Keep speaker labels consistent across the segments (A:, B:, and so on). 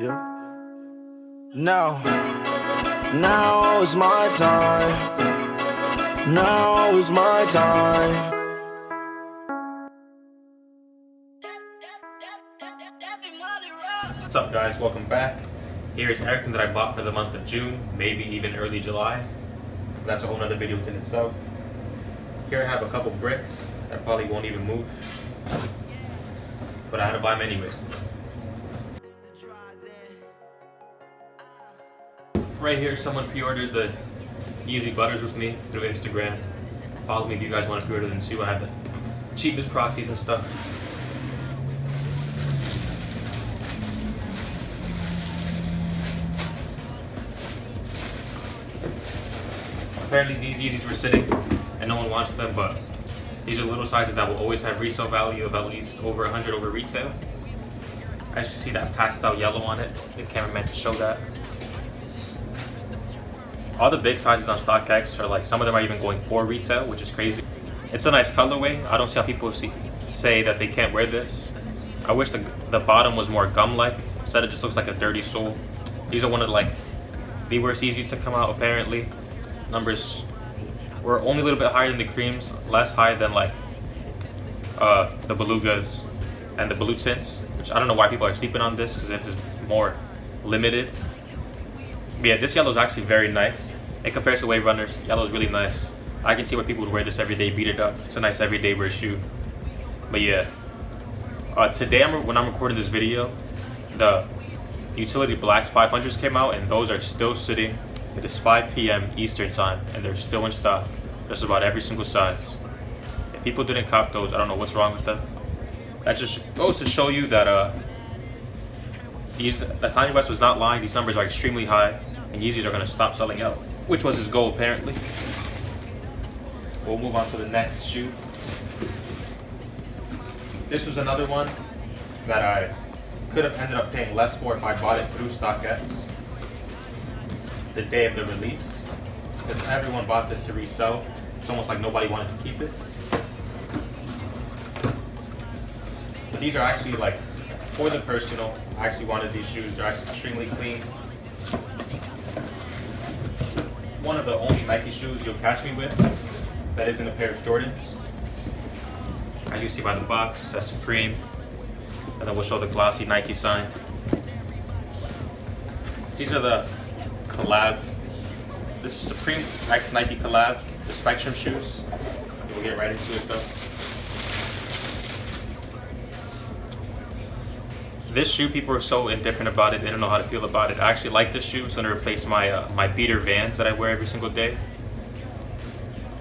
A: Yeah. Now is my time. Now is my time.
B: What's up, guys? Welcome back. Here's everything that I bought for the month of June, maybe even early July. That's a whole nother video within itself. Here I have a couple bricks that probably won't even move, but I had to buy them anyway. Right here, someone pre-ordered the Yeezy Butters with me through Instagram. Follow me if you guys want to pre-order them too. I have the cheapest proxies and stuff. Apparently these Yeezys were sitting and no one wants them, but these are little sizes that will always have resale value of at least over 100 over retail. As you can see, that pastel yellow on it. The camera meant to show that. All the big sizes on StockX are like, some of them are even going for retail, which is crazy. It's a nice colorway. I don't see how people say that they can't wear this. I wish the bottom was more gum-like. Instead it just looks like a dirty sole. These are one of like the worst Yeezys to come out apparently. Numbers were only a little bit higher than the creams, less high than like the belugas and the blue tints, which I don't know why people are sleeping on this because this is more limited. But yeah, this yellow is actually very nice. In comparison to Wave Runners, yellow is really nice. I can see why people would wear this every day, beat it up. It's a nice everyday wear shoe. But yeah, today when I'm recording this video, the Utility Blacks 500s came out, and those are still sitting. It is 5 p.m. Eastern time, and they're still in stock. Just about every single size. If people didn't cop those, I don't know what's wrong with them. That just goes to show you that Kanye West was not lying. These numbers are extremely high, and Yeezys are going to stop selling out, which was his goal apparently. We'll move on to the next shoe. This was another one that I could have ended up paying less for if I bought it through StockX the day of the release, because everyone bought this to resell. It's almost like nobody wanted to keep it. But these are actually like for the personal. I actually wanted these shoes. They're actually extremely clean. One of the only Nike shoes you'll catch me with that isn't a pair of Jordans. As you see by the box, that's Supreme. And then we'll show the glossy Nike sign. These are the collab. This is Supreme X Nike collab, the Spectrum shoes. We'll get right into it though. This shoe, people are so indifferent about it, they don't know how to feel about it. I actually like this shoe. It's going to replace my my beater Vans that I wear every single day.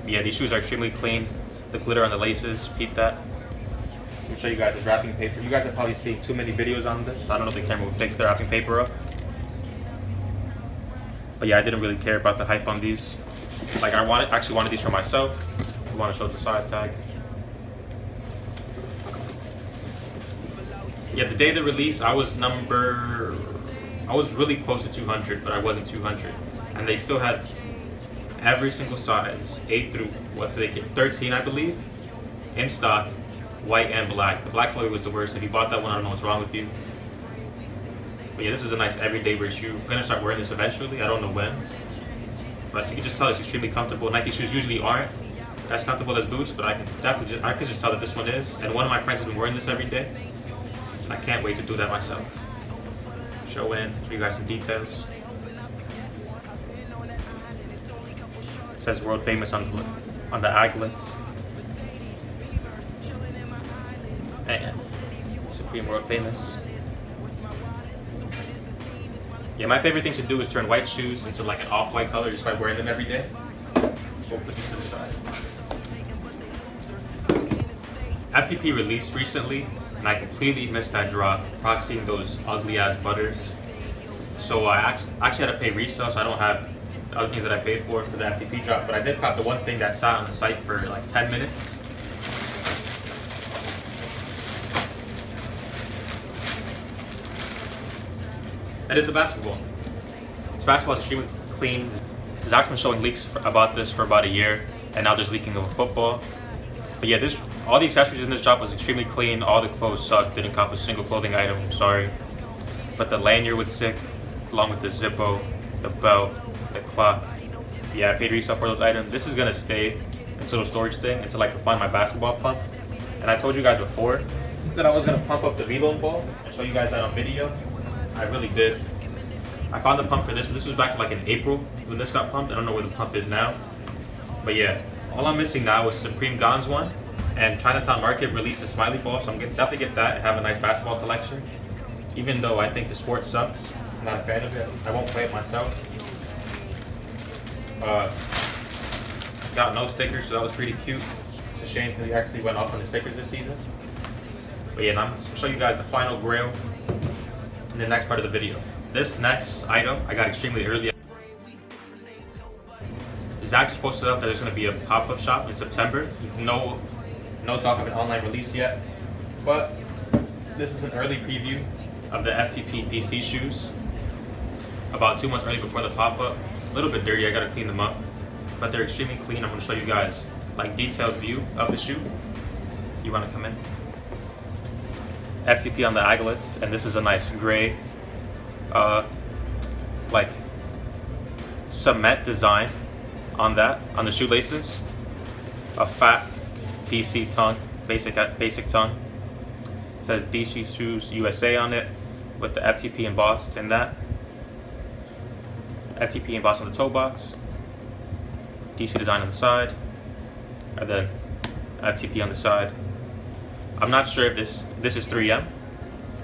B: Yeah, these shoes are extremely clean. The glitter on the laces, peep that. Let me show you guys the wrapping paper. You guys have probably seen too many videos on this. I don't know if the camera will pick the wrapping paper up. But yeah, I didn't really care about the hype on these. Like I actually wanted these for myself. I want to show the size tag. Yeah, the day of the release, I was really close to 200, but I wasn't 200. And they still had every single size, 8 through, 13 I believe, in stock, white and black. The black color was the worst. If you bought that one, I don't know what's wrong with you. But yeah, this is a nice everyday wear shoe. I'm gonna start wearing this eventually. I don't know when. But you can just tell it's extremely comfortable. Nike shoes usually aren't as comfortable as boots, but I can just tell that this one is. And one of my friends has been wearing this every day. I can't wait to do that myself. Show in, show you guys some details. It says world famous on the aglets. And Supreme world famous. Yeah, my favorite thing to do is turn white shoes into like an off-white color just by wearing them every day. We'll put these to the side. FTP released recently, and I completely missed that drop, proxying those ugly-ass butters. So I actually had to pay resale, so I don't have the other things that I paid for the FTP drop, but I did cop the one thing that sat on the site for like 10 minutes. That is the basketball. This basketball is extremely clean. Zach's been showing leaks about this for about a year, and now there's leaking of a football. But yeah, all the accessories in this drop was extremely clean. All the clothes sucked. Didn't cop a single clothing item. I'm sorry. but the lanyard was sick, along with the Zippo, the belt, the clock. Yeah, I paid resale for those items. This is gonna stay until the storage thing, until I can find my basketball pump. And I told you guys before that I was gonna pump up the V-Loan ball and show you guys that on video. I really did. I found the pump for this, but this was back like in April when this got pumped. I don't know where the pump is now. But yeah, all I'm missing now is Supreme Gons one, and Chinatown Market released a Smiley ball, so I'm gonna definitely get that and have a nice basketball collection. Even though I think the sport sucks, I'm not a fan of it. I won't play it myself. Got no stickers, so that was pretty cute. It's a shame because he actually went off on the stickers this season. But yeah, now I'm gonna show you guys the final grail in the next part of the video. This next item I got extremely early. Zach just posted up that there's going to be a pop-up shop in September. No talk of an online release yet, but this is an early preview of the FTP DC shoes. About 2 months early before the pop-up. A little bit dirty, I got to clean them up, but they're extremely clean. I'm going to show you guys like detailed view of the shoe. You want to come in? FTP on the aglets, and this is a nice gray like cement design on the shoelaces. A fat DC tongue, basic tongue. It says DC Shoes USA on it with the FTP embossed in that. FTP embossed on the toe box. DC design on the side, and then FTP on the side. I'm not sure if this is 3M,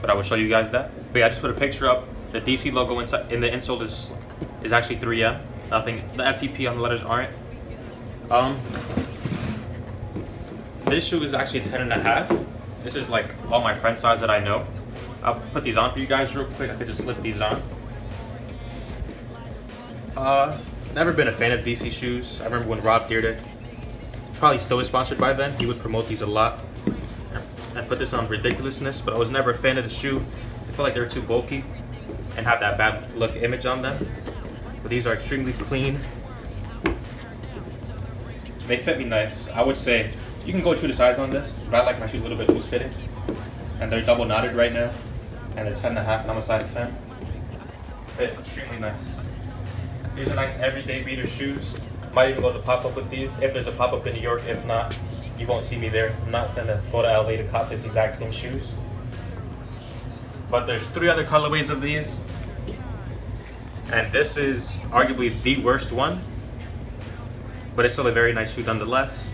B: but I will show you guys that. But yeah, I just put a picture up. The DC logo inside in the insole is actually 3M. Nothing. The FTP on the letters aren't. This shoe is actually 10.5. This is like all my friend size that I know. I'll put these on for you guys real quick. I could just slip these on. Never been a fan of DC shoes. I remember when Rob Dearden, probably still is sponsored by them, he would promote these a lot. I put this on ridiculousness, but I was never a fan of the shoe. I feel like they're too bulky and have that bad look image on them. But these are extremely clean. They fit me nice. I would say you can go true to size on this, but I like my shoes a little bit loose fitting. And they're double knotted right now. And they're 10.5 and I'm a size 10. Fit extremely nice. These are nice everyday beater shoes. Might even go to pop up with these if there's a pop up in New York. If not, you won't see me there. I'm not gonna go to LA to cop this exact same shoes. But there's 3 other colorways of these. And this is arguably the worst one. But it's still a very nice shoe nonetheless.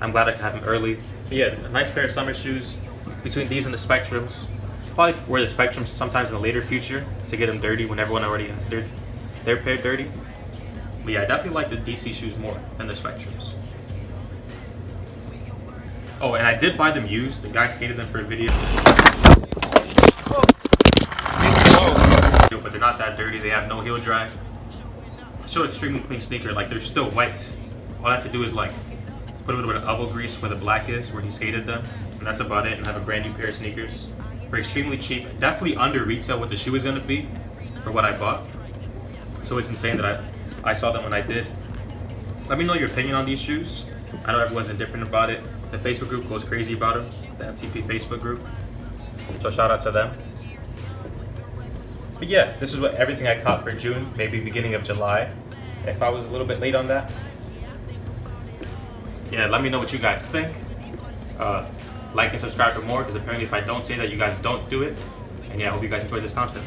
B: I'm glad I could have them early. But yeah, a nice pair of summer shoes. Between these and the Spectrums. Probably wear the Spectrums sometimes in the later future to get them dirty when everyone already has their pair dirty. But yeah, I definitely like the DC shoes more than the Spectrums. Oh, and I did buy them used. The guy skated them for a video. But they're not that dirty. They have no heel drag. Still extremely clean sneaker. Like, they're still white. All I have to do is like put a little bit of elbow grease where the black is, where he skated them, and that's about it. And have a brand new pair of sneakers for extremely cheap. Definitely under retail what the shoe is gonna be for what I bought. So it's insane that I saw them when I did. Let me know your opinion on these shoes. I know everyone's indifferent about it. The Facebook group goes crazy about them. The FTP Facebook group. So shout out to them. But yeah, this is what everything I caught for June, maybe beginning of July, if I was a little bit late on that. Yeah, let me know what you guys think. Like and subscribe for more, because apparently if I don't say that, you guys don't do it. And yeah, I hope you guys enjoyed this content.